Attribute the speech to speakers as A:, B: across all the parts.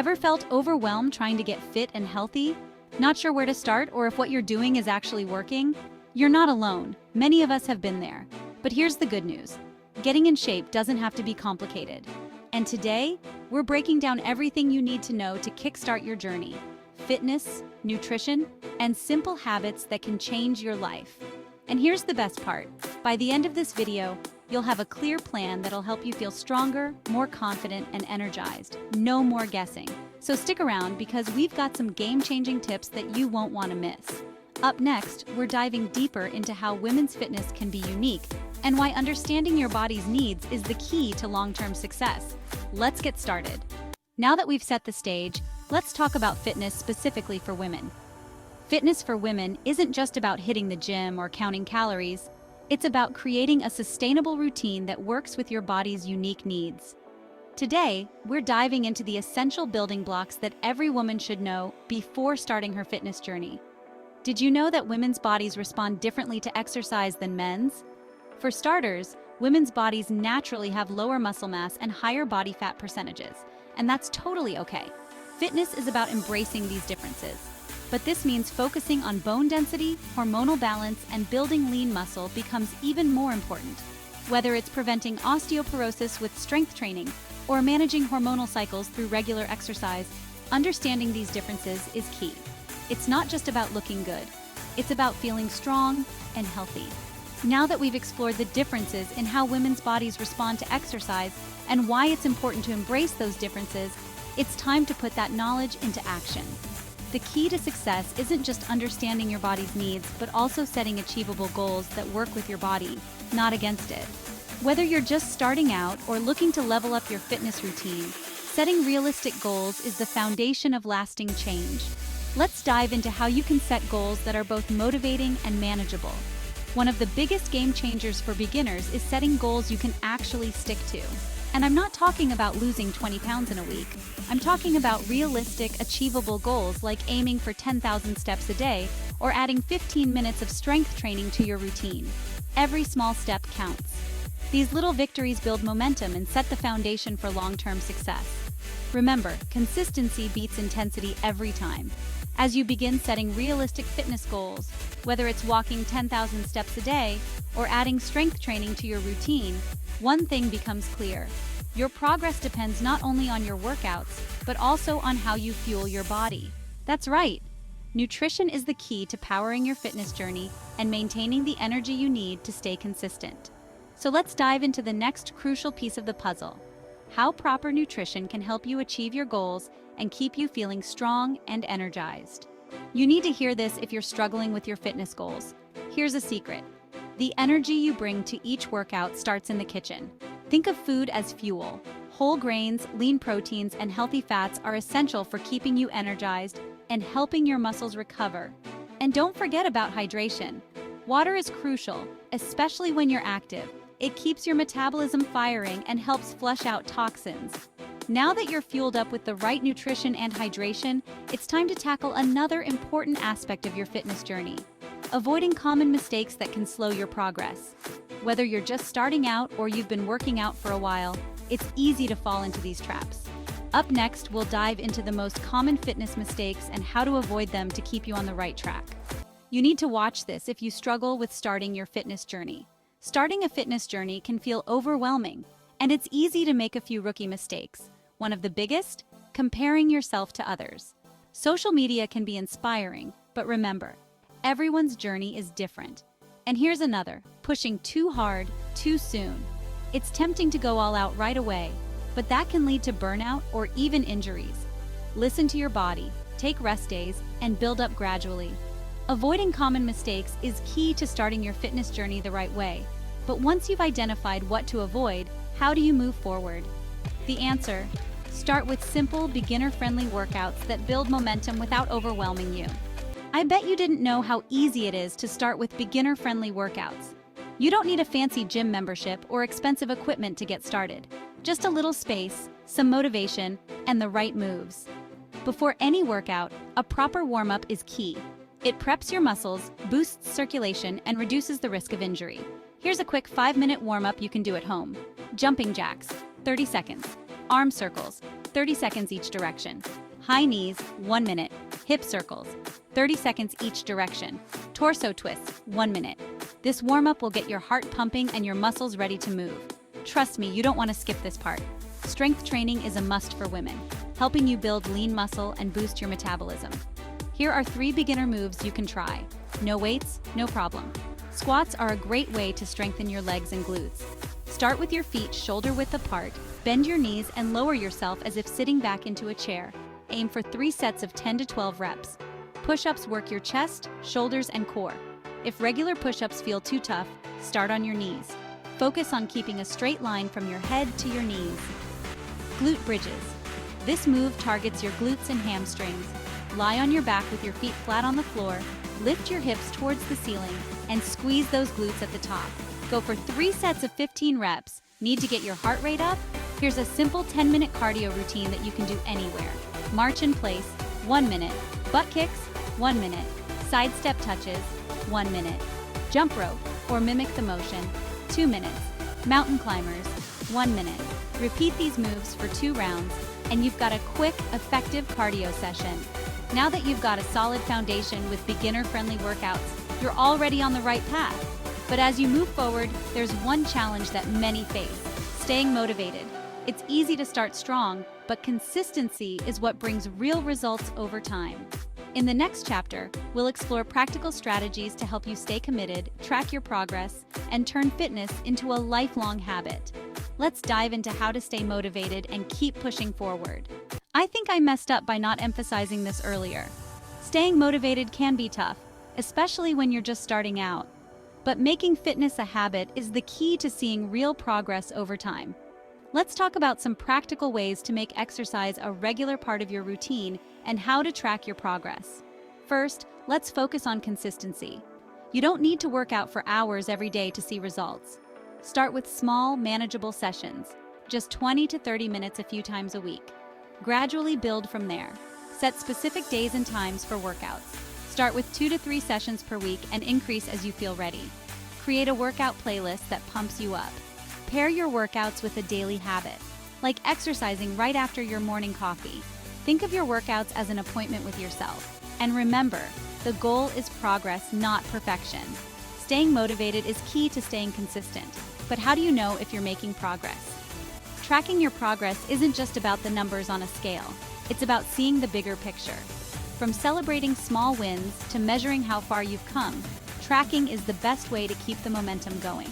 A: Ever felt overwhelmed trying to get fit and healthy? Not sure where to start or if what you're doing is actually working? You're not alone. Many of us have been there. But here's the good news. Getting in shape doesn't have to be complicated. And today, we're breaking down everything you need to know to kickstart your journey. Fitness, nutrition, and simple habits that can change your life. And here's the best part. By the end of this video, you'll have a clear plan that'll help you feel stronger, more confident, and energized. No more guessing. So stick around because we've got some game-changing tips that you won't want to miss. Up next, we're diving deeper into how women's fitness can be unique and why understanding your body's needs is the key to long-term success. Let's get started. Now that we've set the stage, let's talk about fitness specifically for women. Fitness for women isn't just about hitting the gym or counting calories. It's about creating a sustainable routine that works with your body's unique needs. Today, we're diving into the essential building blocks that every woman should know before starting her fitness journey. Did you know that women's bodies respond differently to exercise than men's? For starters, women's bodies naturally have lower muscle mass and higher body fat percentages, and that's totally okay. Fitness is about embracing these differences. But this means focusing on bone density, hormonal balance, and building lean muscle becomes even more important. Whether it's preventing osteoporosis with strength training or managing hormonal cycles through regular exercise, understanding these differences is key. It's not just about looking good. It's about feeling strong and healthy. Now that we've explored the differences in how women's bodies respond to exercise and why it's important to embrace those differences, it's time to put that knowledge into action. The key to success isn't just understanding your body's needs, but also setting achievable goals that work with your body, not against it. Whether you're just starting out or looking to level up your fitness routine, setting realistic goals is the foundation of lasting change. Let's dive into how you can set goals that are both motivating and manageable. One of the biggest game changers for beginners is setting goals you can actually stick to. And I'm not talking about losing 20 pounds in a week. I'm talking about realistic, achievable goals like aiming for 10,000 steps a day or adding 15 minutes of strength training to your routine. Every small step counts. These little victories build momentum and set the foundation for long-term success. Remember, consistency beats intensity every time. As you begin setting realistic fitness goals, whether it's walking 10,000 steps a day or adding strength training to your routine, one thing becomes clear. Your progress depends not only on your workouts, but also on how you fuel your body. That's right. Nutrition is the key to powering your fitness journey and maintaining the energy you need to stay consistent. So let's dive into the next crucial piece of the puzzle: how proper nutrition can help you achieve your goals and keep you feeling strong and energized. You need to hear this if you're struggling with your fitness goals. Here's a secret. The energy you bring to each workout starts in the kitchen. Think of food as fuel. Whole grains, lean proteins, and healthy fats are essential for keeping you energized and helping your muscles recover. And don't forget about hydration. Water is crucial, especially when you're active. It keeps your metabolism firing and helps flush out toxins. Now that you're fueled up with the right nutrition and hydration, it's time to tackle another important aspect of your fitness journey: avoiding common mistakes that can slow your progress. Whether you're just starting out or you've been working out for a while, it's easy to fall into these traps. Up next, we'll dive into the most common fitness mistakes and how to avoid them to keep you on the right track. You need to watch this if you struggle with starting your fitness journey. Starting a fitness journey can feel overwhelming, and it's easy to make a few rookie mistakes. One of the biggest: comparing yourself to others. Social media can be inspiring, but remember, everyone's journey is different. And here's another: pushing too hard, too soon. It's tempting to go all out right away, but that can lead to burnout or even injuries. Listen to your body, take rest days, and build up gradually. Avoiding common mistakes is key to starting your fitness journey the right way. But once you've identified what to avoid, how do you move forward? The answer: start with simple, beginner-friendly workouts that build momentum without overwhelming you. I bet you didn't know how easy it is to start with beginner-friendly workouts. You don't need a fancy gym membership or expensive equipment to get started. Just a little space, some motivation, and the right moves. Before any workout, a proper warm-up is key. It preps your muscles, boosts circulation, and reduces the risk of injury. Here's a quick 5-minute warm-up you can do at home. Jumping jacks, 30 seconds. Arm circles, 30 seconds each direction. High knees, 1 minute. Hip circles, 30 seconds each direction. Torso twists, 1 minute. This warm-up will get your heart pumping and your muscles ready to move. Trust me, you don't want to skip this part. Strength training is a must for women, helping you build lean muscle and boost your metabolism. Here are 3 beginner moves you can try. No weights, no problem. Squats are a great way to strengthen your legs and glutes. Start with your feet shoulder-width apart, bend your knees and lower yourself as if sitting back into a chair. Aim for 3 sets of 10 to 12 reps. Push-ups work your chest, shoulders, and core. If regular push-ups feel too tough, start on your knees. Focus on keeping a straight line from your head to your knees. Glute bridges. This move targets your glutes and hamstrings. Lie on your back with your feet flat on the floor, lift your hips towards the ceiling, and squeeze those glutes at the top. Go for 3 sets of 15 reps. Need to get your heart rate up? Here's a simple 10-minute cardio routine that you can do anywhere. March in place, 1 minute. Butt kicks, 1 minute. Side step touches, 1 minute. Jump rope, or mimic the motion, 2 minutes. Mountain climbers, 1 minute. Repeat these moves for 2 rounds, and you've got a quick, effective cardio session. Now that you've got a solid foundation with beginner-friendly workouts, you're already on the right path. But as you move forward, there's one challenge that many face: staying motivated. It's easy to start strong, but consistency is what brings real results over time. In the next chapter, we'll explore practical strategies to help you stay committed, track your progress, and turn fitness into a lifelong habit. Let's dive into how to stay motivated and keep pushing forward. I think I messed up by not emphasizing this earlier. Staying motivated can be tough, especially when you're just starting out. But making fitness a habit is the key to seeing real progress over time. Let's talk about some practical ways to make exercise a regular part of your routine and how to track your progress. First, let's focus on consistency. You don't need to work out for hours every day to see results. Start with small, manageable sessions, just 20 to 30 minutes a few times a week. Gradually build from there. Set specific days and times for workouts. Start with 2 to 3 sessions per week and increase as you feel ready. Create a workout playlist that pumps you up. Pair your workouts with a daily habit, like exercising right after your morning coffee. Think of your workouts as an appointment with yourself. And remember, the goal is progress, not perfection. Staying motivated is key to staying consistent. But how do you know if you're making progress? Tracking your progress isn't just about the numbers on a scale. It's about seeing the bigger picture. From celebrating small wins to measuring how far you've come, tracking is the best way to keep the momentum going.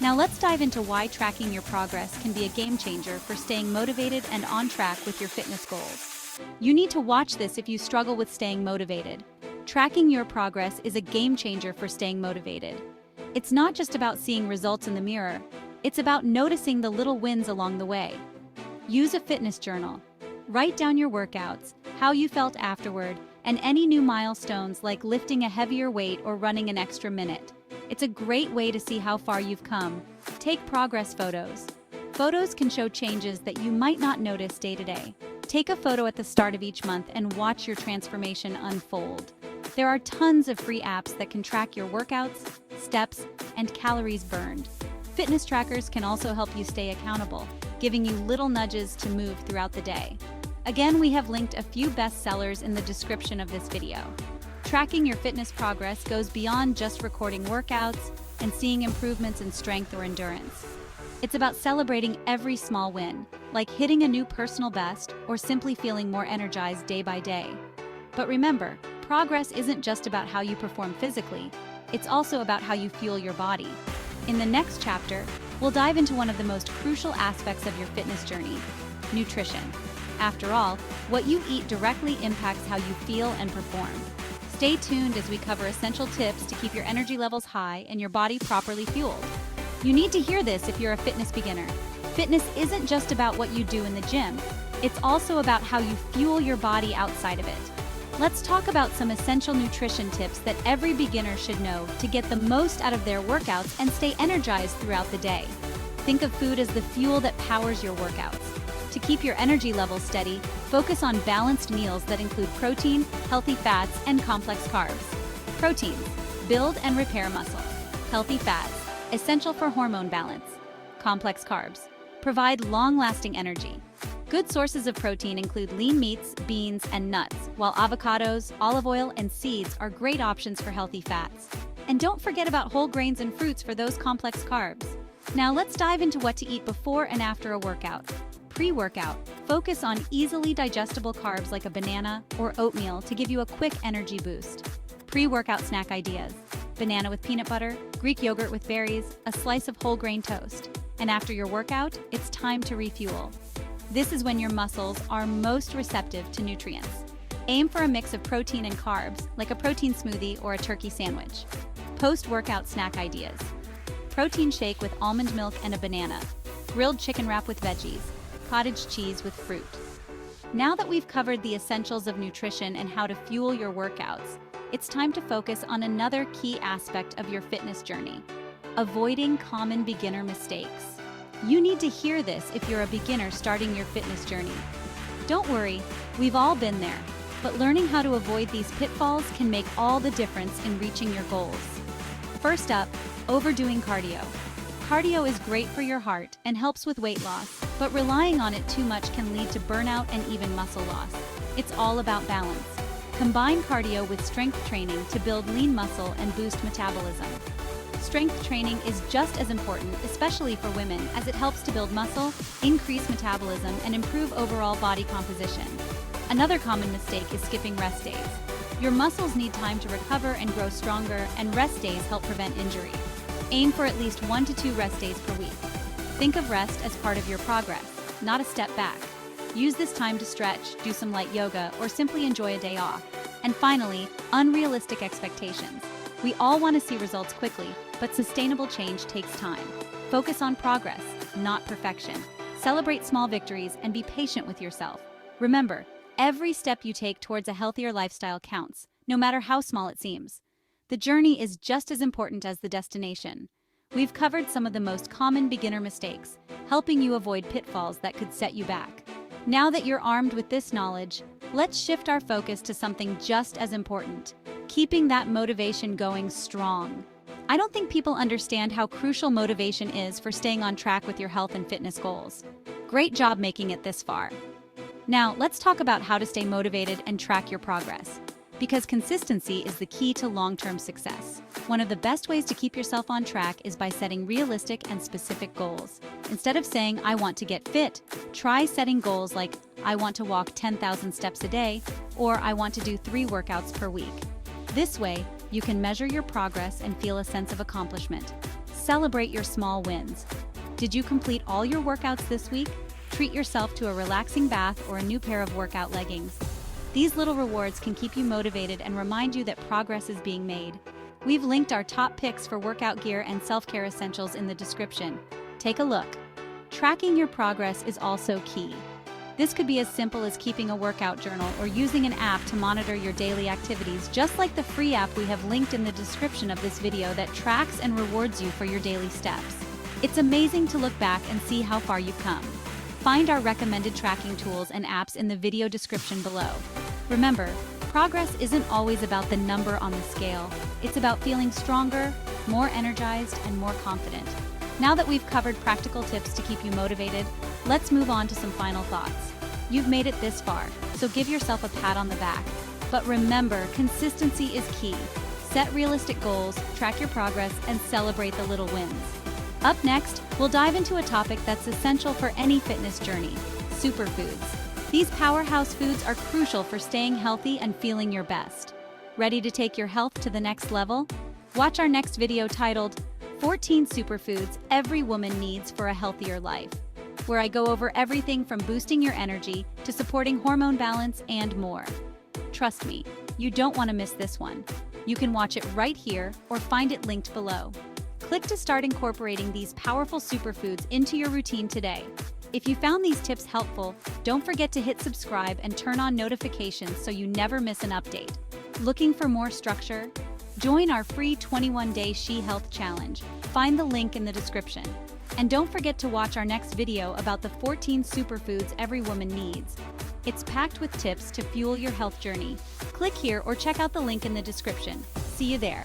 A: Now let's dive into why tracking your progress can be a game changer for staying motivated and on track with your fitness goals. You need to watch this if you struggle with staying motivated. Tracking your progress is a game changer for staying motivated. It's not just about seeing results in the mirror. It's about noticing the little wins along the way. Use a fitness journal. Write down your workouts, how you felt afterward, and any new milestones like lifting a heavier weight or running an extra minute. It's a great way to see how far you've come. Take progress photos. Photos can show changes that you might not notice day to day. Take a photo at the start of each month and watch your transformation unfold. There are tons of free apps that can track your workouts, steps, and calories burned. Fitness trackers can also help you stay accountable, giving you little nudges to move throughout the day. Again, we have linked a few bestsellers in the description of this video. Tracking your fitness progress goes beyond just recording workouts and seeing improvements in strength or endurance. It's about celebrating every small win, like hitting a new personal best or simply feeling more energized day by day. But remember, progress isn't just about how you perform physically, it's also about how you fuel your body. In the next chapter, we'll dive into one of the most crucial aspects of your fitness journey: nutrition. After all, what you eat directly impacts how you feel and perform. Stay tuned as we cover essential tips to keep your energy levels high and your body properly fueled. You need to hear this if you're a fitness beginner. Fitness isn't just about what you do in the gym. It's also about how you fuel your body outside of it. Let's talk about some essential nutrition tips that every beginner should know to get the most out of their workouts and stay energized throughout the day. Think of food as the fuel that powers your workouts. To keep your energy levels steady, focus on balanced meals that include protein, healthy fats, and complex carbs. Proteins build and repair muscle. Healthy fats, essential for hormone balance. Complex carbs provide long-lasting energy. Good sources of protein include lean meats, beans, and nuts, while avocados, olive oil, and seeds are great options for healthy fats. And don't forget about whole grains and fruits for those complex carbs. Now let's dive into what to eat before and after a workout. Pre-workout, focus on easily digestible carbs like a banana or oatmeal to give you a quick energy boost. Pre-workout snack ideas: banana with peanut butter, Greek yogurt with berries, a slice of whole grain toast. And after your workout, it's time to refuel. This is when your muscles are most receptive to nutrients. Aim for a mix of protein and carbs, like a protein smoothie or a turkey sandwich. Post-workout snack ideas: protein shake with almond milk and a banana, grilled chicken wrap with veggies, cottage cheese with fruit. Now that we've covered the essentials of nutrition and how to fuel your workouts, it's time to focus on another key aspect of your fitness journey: avoiding common beginner mistakes. You need to hear this if you're a beginner starting your fitness journey. Don't worry, we've all been there, but learning how to avoid these pitfalls can make all the difference in reaching your goals. First up, overdoing cardio. Cardio is great for your heart and helps with weight loss, but relying on it too much can lead to burnout and even muscle loss. It's all about balance. Combine cardio with strength training to build lean muscle and boost metabolism. Strength training is just as important, especially for women, as it helps to build muscle, increase metabolism, and improve overall body composition. Another common mistake is skipping rest days. Your muscles need time to recover and grow stronger, and rest days help prevent injury. Aim for at least 1 to 2 rest days per week. Think of rest as part of your progress, not a step back. Use this time to stretch, do some light yoga, or simply enjoy a day off. And finally, unrealistic expectations. We all want to see results quickly, but sustainable change takes time. Focus on progress, not perfection. Celebrate small victories and be patient with yourself. Remember, every step you take towards a healthier lifestyle counts, no matter how small it seems. The journey is just as important as the destination. We've covered some of the most common beginner mistakes, helping you avoid pitfalls that could set you back. Now that you're armed with this knowledge, let's shift our focus to something just as important: keeping that motivation going strong. I don't think people understand how crucial motivation is for staying on track with your health and fitness goals. Great job making it this far. Now, let's talk about how to stay motivated and track your progress, because consistency is the key to long-term success. One of the best ways to keep yourself on track is by setting realistic and specific goals. Instead of saying, "I want to get fit," try setting goals like, "I want to walk 10,000 steps a day," or "I want to do 3 workouts per week." This way, you can measure your progress and feel a sense of accomplishment. Celebrate your small wins. Did you complete all your workouts this week? Treat yourself to a relaxing bath or a new pair of workout leggings. These little rewards can keep you motivated and remind you that progress is being made. We've linked our top picks for workout gear and self-care essentials in the description. Take a look. Tracking your progress is also key. This could be as simple as keeping a workout journal or using an app to monitor your daily activities, just like the free app we have linked in the description of this video that tracks and rewards you for your daily steps. It's amazing to look back and see how far you've come. Find our recommended tracking tools and apps in the video description below. Remember, progress isn't always about the number on the scale. It's about feeling stronger, more energized, and more confident. Now that we've covered practical tips to keep you motivated, let's move on to some final thoughts. You've made it this far, so give yourself a pat on the back. But remember, consistency is key. Set realistic goals, track your progress, and celebrate the little wins. Up next, we'll dive into a topic that's essential for any fitness journey: superfoods. These powerhouse foods are crucial for staying healthy and feeling your best. Ready to take your health to the next level? Watch our next video titled 14 Superfoods Every Woman Needs for a Healthier Life, where I go over everything from boosting your energy to supporting hormone balance and more. Trust me, you don't want to miss this one. You can watch it right here or find it linked below. Click to start incorporating these powerful superfoods into your routine today. If you found these tips helpful, don't forget to hit subscribe and turn on notifications so you never miss an update. Looking for more structure? Join our free 21-day She Health Challenge. Find the link in the description. And don't forget to watch our next video about the 14 superfoods every woman needs. It's packed with tips to fuel your health journey. Click here or check out the link in the description. See you there.